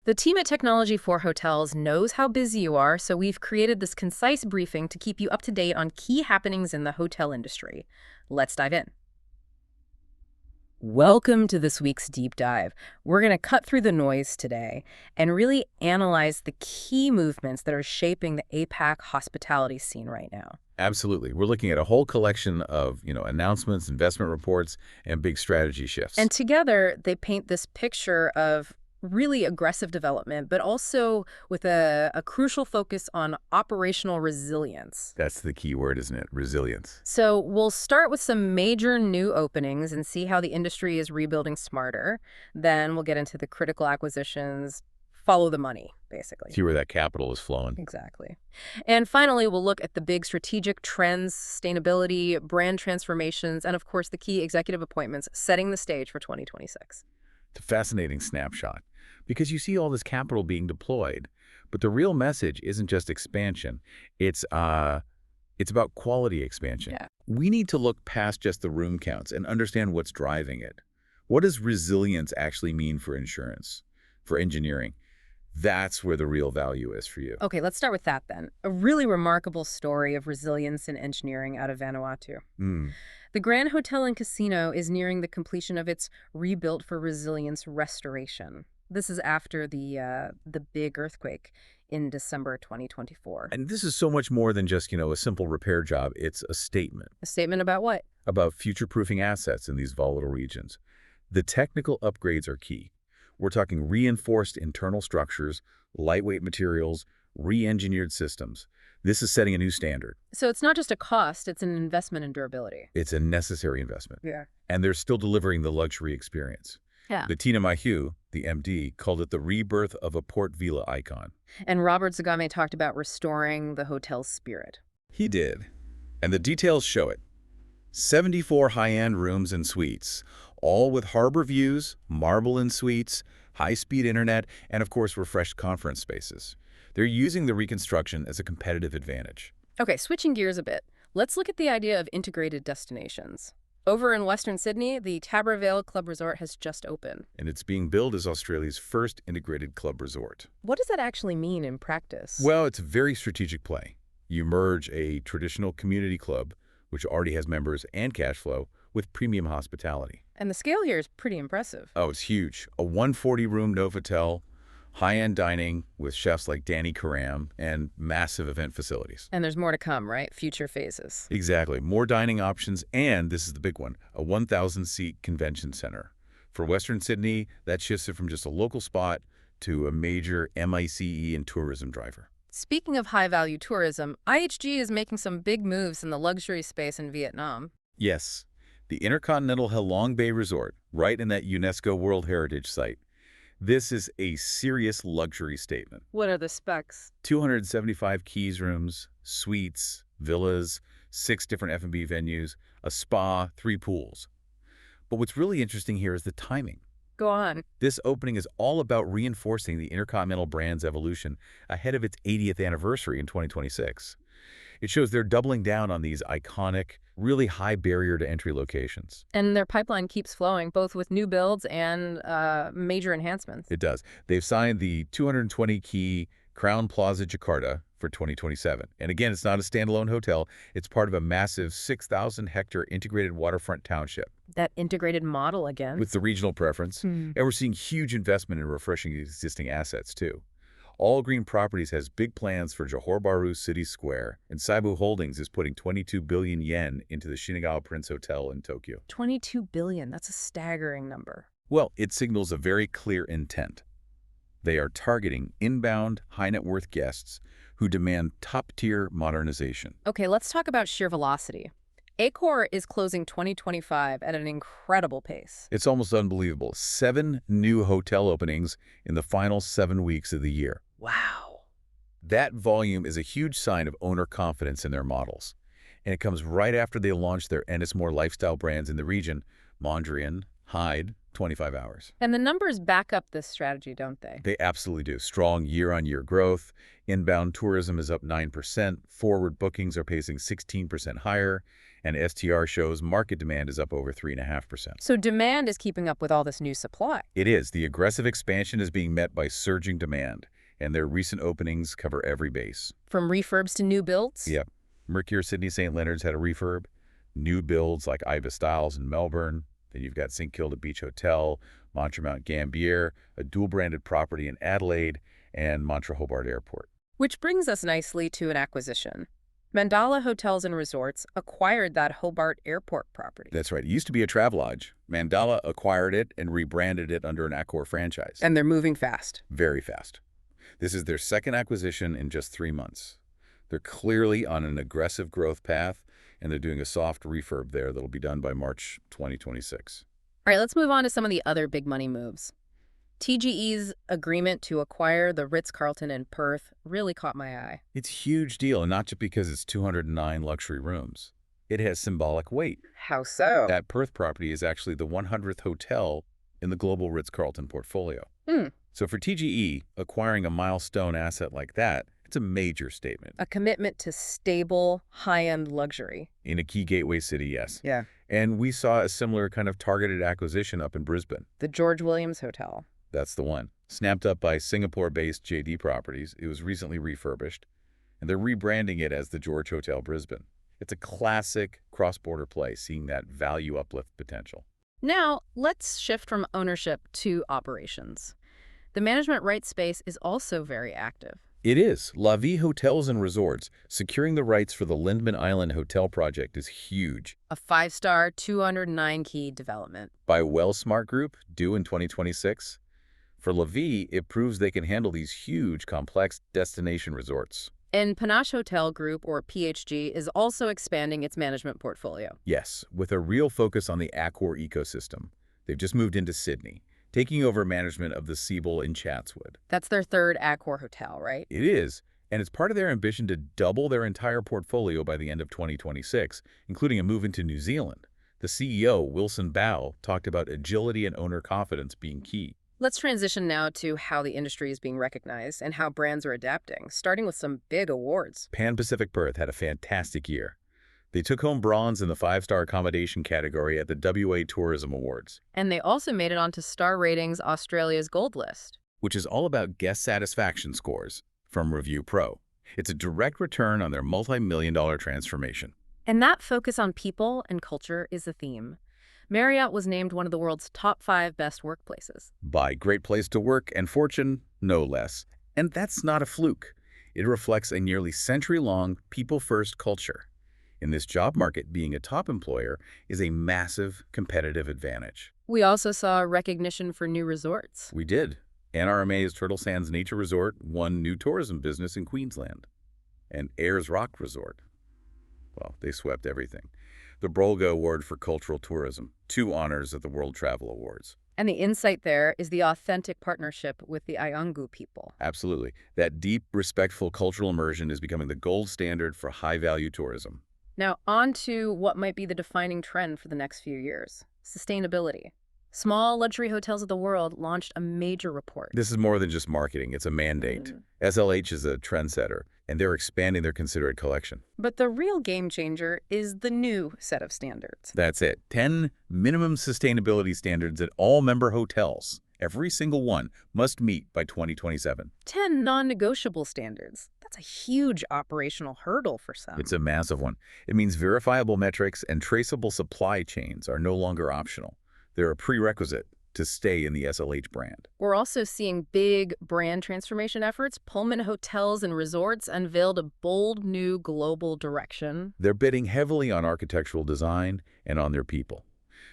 The team at Technology for Hotels knows how busy you are, so we've created this concise briefing to keep you up to date on key happenings in the hotel industry. Let's dive in. Welcome to this week's deep dive. We're going to cut through the noise today and really analyze the key movements that are shaping the APAC hospitality scene right now. Absolutely. We're looking at a whole collection of, announcements, investment reports, and big strategy shifts. And together, they paint this picture of really aggressive development, but also with a crucial focus on operational resilience. That's the key word, isn't it? Resilience. So we'll start with some major new openings and see how the industry is rebuilding smarter. Then we'll get into the critical acquisitions, follow the money, basically. See where that capital is flowing. Exactly. And finally, we'll look at the big strategic trends, sustainability, brand transformations, and of course, the key executive appointments setting the stage for 2026. It's a fascinating snapshot because you see all this capital being deployed, but the real message isn't just expansion. It's about quality expansion. Yeah. We need to look past just the room counts and understand what's driving it. What does resilience actually mean for insurance, for engineering? That's where the real value is for you. Okay, let's start with that then. A really remarkable story of resilience in engineering out of Vanuatu. The Grand Hotel and Casino is nearing the completion of its Rebuilt for Resilience restoration. This is after the big earthquake in December 2024. And this is so much more than just, a simple repair job. It's a statement. A statement about what? About future-proofing assets in these volatile regions. The technical upgrades are key. We're talking reinforced internal structures, lightweight materials, re-engineered systems. This is setting a new standard. So it's not just a cost, it's an investment in durability. It's a necessary investment. Yeah. And they're still delivering the luxury experience. Yeah. Bettina Mayhew, the MD, called it the rebirth of a Port Vila icon. And Robert Zagame talked about restoring the hotel's spirit. He did. And the details show it. 74 high-end rooms and suites, all with harbor views, marble in suites, high-speed internet, and of course refreshed conference spaces. They're using the reconstruction as a competitive advantage. Okay, switching gears a bit. Let's look at the idea of integrated destinations. Over in Western Sydney, the Cabravale Club Resort has just opened. And it's being billed as Australia's first integrated club resort. What does that actually mean in practice? Well, it's a very strategic play. You merge a traditional community club, which already has members and cash flow, with premium hospitality. And the scale here is pretty impressive. Oh, it's huge. A 140-room Novotel, high-end dining with chefs like Danny Karam, and massive event facilities. And there's more to come, right? Future phases. Exactly. More dining options, and this is the big one, a 1,000-seat convention center. For Western Sydney, that shifts it from just a local spot to a major MICE and tourism driver. Speaking of high-value tourism, IHG is making some big moves in the luxury space in Vietnam. Yes, the InterContinental Halong Bay Resort, right in that UNESCO World Heritage Site. This is a serious luxury statement. What are the specs? 275 keys rooms, suites, villas, 6 different F&B venues, a spa, 3 pools. But what's really interesting here is the timing. Go on. This opening is all about reinforcing the InterContinental brand's evolution ahead of its 80th anniversary in 2026. It shows they're doubling down on these iconic, really high barrier to entry locations. And their pipeline keeps flowing, both with new builds and major enhancements. It does. They've signed the 220-key Crown Plaza Jakarta for 2027. And again, it's not a standalone hotel. It's part of a massive 6,000-hectare integrated waterfront township. That integrated model again. With the regional preference. And we're seeing huge investment in refreshing existing assets, too. All Green Properties has big plans for Johor Bahru City Square, and Seibu Holdings is putting 22 billion yen into the Shinagawa Prince Hotel in Tokyo. 22 billion, that's a staggering number. Well, it signals a very clear intent. They are targeting inbound, high-net-worth guests who demand top-tier modernization. Okay, let's talk about sheer velocity. Accor is closing 2025 at an incredible pace. It's almost unbelievable. 7 new hotel openings in the final 7 weeks of the year. Wow. That volume is a huge sign of owner confidence in their models. And it comes right after they launched their Ennismore lifestyle brands in the region, Mondrian, Hyde, 25 hours. And the numbers back up this strategy, don't they? They absolutely do. Strong year-on-year growth. Inbound tourism is up 9%. Forward bookings are pacing 16% higher. And STR shows market demand is up over 3.5%. So demand is keeping up with all this new supply. It is. The aggressive expansion is being met by surging demand, and their recent openings cover every base. From refurbs to new builds? Yep. Mercure Sydney St. Leonard's had a refurb. New builds like Ibis Styles in Melbourne. Then you've got St. Kilda Beach Hotel, Mantra Mount Gambier, a dual-branded property in Adelaide, and Mantra Hobart Airport. Which brings us nicely to an acquisition. Mandala Hotels and Resorts acquired that Hobart Airport property. That's right. It used to be a Travelodge. Mandala acquired it and rebranded it under an Accor franchise. And they're moving fast. Very fast. This is their second acquisition in just 3 months. They're clearly on an aggressive growth path, and they're doing a soft refurb there that'll be done by March 2026. All right, let's move on to some of the other big money moves. TGE's agreement to acquire the Ritz-Carlton in Perth really caught my eye. It's a huge deal, and not just because it's 209 luxury rooms. It has symbolic weight. How so? That Perth property is actually the 100th hotel in the global Ritz-Carlton portfolio. So for TGE, acquiring a milestone asset like that, it's a major statement. A commitment to stable, high-end luxury. In a key gateway city, yes. Yeah. And we saw a similar kind of targeted acquisition up in Brisbane. The George Williams Hotel. That's the one. Snapped up by Singapore-based JD Properties. It was recently refurbished, and they're rebranding it as the George Hotel Brisbane. It's a classic cross-border play, seeing that value uplift potential. Now, let's shift from ownership to operations. The management rights space is also very active. It is. Vie Hotels Resorts, securing the rights for the Lindeman Island hotel project is huge. A 5-star, 209-key development. By WellSmart Group, due in 2026. For Vie, it proves they can handle these huge, complex destination resorts. And Panache Hotel Group, or PHG, is also expanding its management portfolio. Yes, with a real focus on the Accor ecosystem. They've just moved into Sydney, taking over management of the Sebel in Chatswood. That's their third Accor hotel, right? It is, and it's part of their ambition to double their entire portfolio by the end of 2026, including a move into New Zealand. The CEO, Wilson Bao, talked about agility and owner confidence being key. Let's transition now to how the industry is being recognized and how brands are adapting, starting with some big awards. Pan Pacific Perth had a fantastic year. They took home bronze in the 5-star accommodation category at the WA Tourism Awards. And they also made it onto Star Ratings Australia's Gold List. Which is all about guest satisfaction scores from Review Pro. It's a direct return on their multi-million-dollar transformation. And that focus on people and culture is a theme. Marriott was named one of the world's top 5 best workplaces. By Great Place to Work and Fortune, no less. And that's not a fluke. It reflects a nearly century-long people-first culture. In this job market, being a top employer is a massive competitive advantage. We also saw recognition for new resorts. We did. NRMA's Turtle Sands Nature Resort won new tourism business in Queensland. And Ayers Rock Resort, well, they swept everything. The Brolga Award for Cultural Tourism, 2 honors at the World Travel Awards. And the insight there is the authentic partnership with the Ayanggu people. Absolutely. That deep, respectful cultural immersion is becoming the gold standard for high-value tourism. Now, on to what might be the defining trend for the next few years. Sustainability. Small luxury hotels of the world launched a major report. This is more than just marketing. It's a mandate. SLH is a trendsetter, and they're expanding their considered collection. But the real game changer is the new set of standards. That's it. 10 minimum sustainability standards at all member hotels. Every single one must meet by 2027. 10 non-negotiable standards. That's a huge operational hurdle for some. It's a massive one. It means verifiable metrics and traceable supply chains are no longer optional. They're a prerequisite to stay in the SLH brand. We're also seeing big brand transformation efforts. Pullman Hotels and Resorts unveiled a bold new global direction. They're bidding heavily on architectural design and on their people.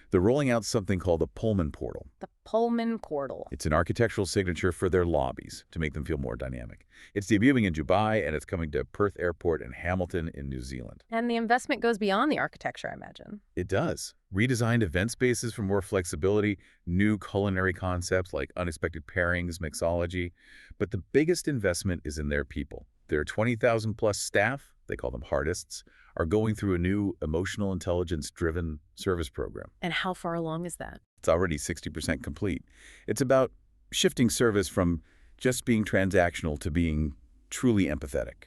They're rolling out something called the Pullman Portal. The Pullman Portal. It's an architectural signature for their lobbies to make them feel more dynamic. It's debuting in Dubai, and it's coming to Perth Airport and Hamilton in New Zealand. And the investment goes beyond the architecture, I imagine. It does. Redesigned event spaces for more flexibility, new culinary concepts like unexpected pairings, mixology. But the biggest investment is in their people. Their 20,000-plus staff, they call them Hardists, are going through a new emotional intelligence-driven service program. And how far along is that? It's already 60% complete. It's about shifting service from just being transactional to being truly empathetic.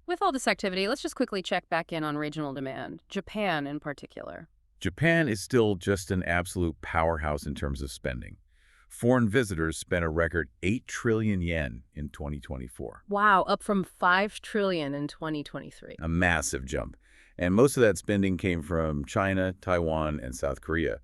With all this activity, let's just quickly check back in on regional demand, Japan in particular. Japan is still just an absolute powerhouse in terms of spending. Foreign visitors spent a record 8 trillion yen in 2024. Wow, up from 5 trillion in 2023. A massive jump. And most of that spending came from China, Taiwan, and South Korea,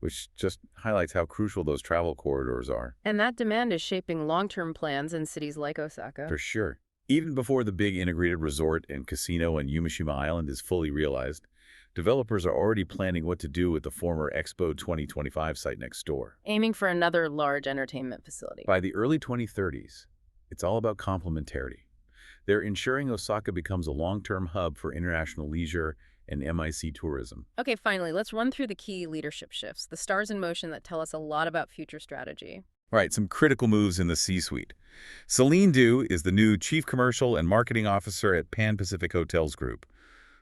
which just highlights how crucial those travel corridors are. And that demand is shaping long-term plans in cities like Osaka. For sure. Even before the big integrated resort and casino in Yumeshima Island is fully realized, developers are already planning what to do with the former Expo 2025 site next door. Aiming for another large entertainment facility. By the early 2030s, it's all about complementarity. They're ensuring Osaka becomes a long-term hub for international leisure and MIC tourism. Okay, finally, let's run through the key leadership shifts, the stars in motion that tell us a lot about future strategy. All right, some critical moves in the C-suite. Celine Du is the new Chief Commercial and Marketing Officer at Pan-Pacific Hotels Group,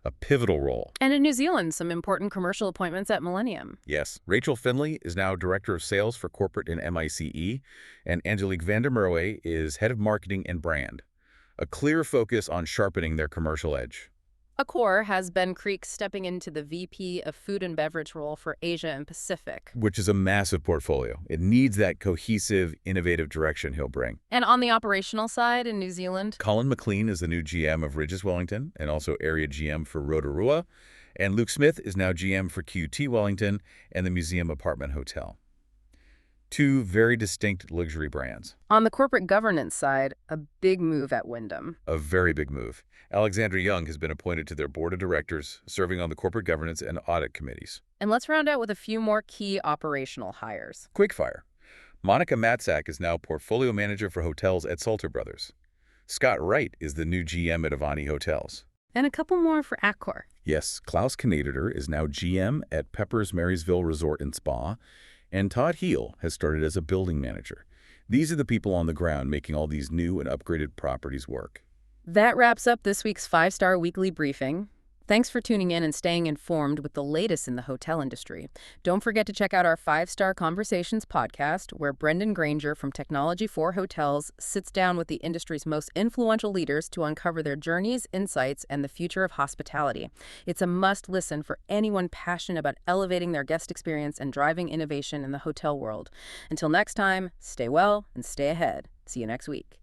a pivotal role. And in New Zealand, some important commercial appointments at Millennium. Yes, Rachel Finley is now Director of Sales for Corporate and MICE, and Angelique van der Merwe is Head of Marketing and Brand. A clear focus on sharpening their commercial edge. Accor has Ben Creek stepping into the VP of Food and Beverage role for Asia and Pacific. Which is a massive portfolio. It needs that cohesive, innovative direction he'll bring. And on the operational side in New Zealand, Colin McLean is the new GM of Ridges Wellington and also area GM for Rotorua. And Luke Smith is now GM for QT Wellington and the Museum Apartment Hotel. Two very distinct luxury brands. On the corporate governance side, a big move at Wyndham. A very big move. Alexandra Young has been appointed to their board of directors, serving on the corporate governance and audit committees. And let's round out with a few more key operational hires. Quickfire. Monica Matzak is now portfolio manager for hotels at Salter Brothers. Scott Wright is the new GM at Avani Hotels. And a couple more for Accor. Yes, Klaus Knader is now GM at Pepper's Marysville Resort and Spa, and Todd Heel has started as a building manager. These are the people on the ground making all these new and upgraded properties work. That wraps up this week's 5-Star Weekly Briefing. Thanks for tuning in and staying informed with the latest in the hotel industry. Don't forget to check out our 5-Star Conversations podcast, where Brendan Granger from Technology for Hotels sits down with the industry's most influential leaders to uncover their journeys, insights, and the future of hospitality. It's a must-listen for anyone passionate about elevating their guest experience and driving innovation in the hotel world. Until next time, stay well and stay ahead. See you next week.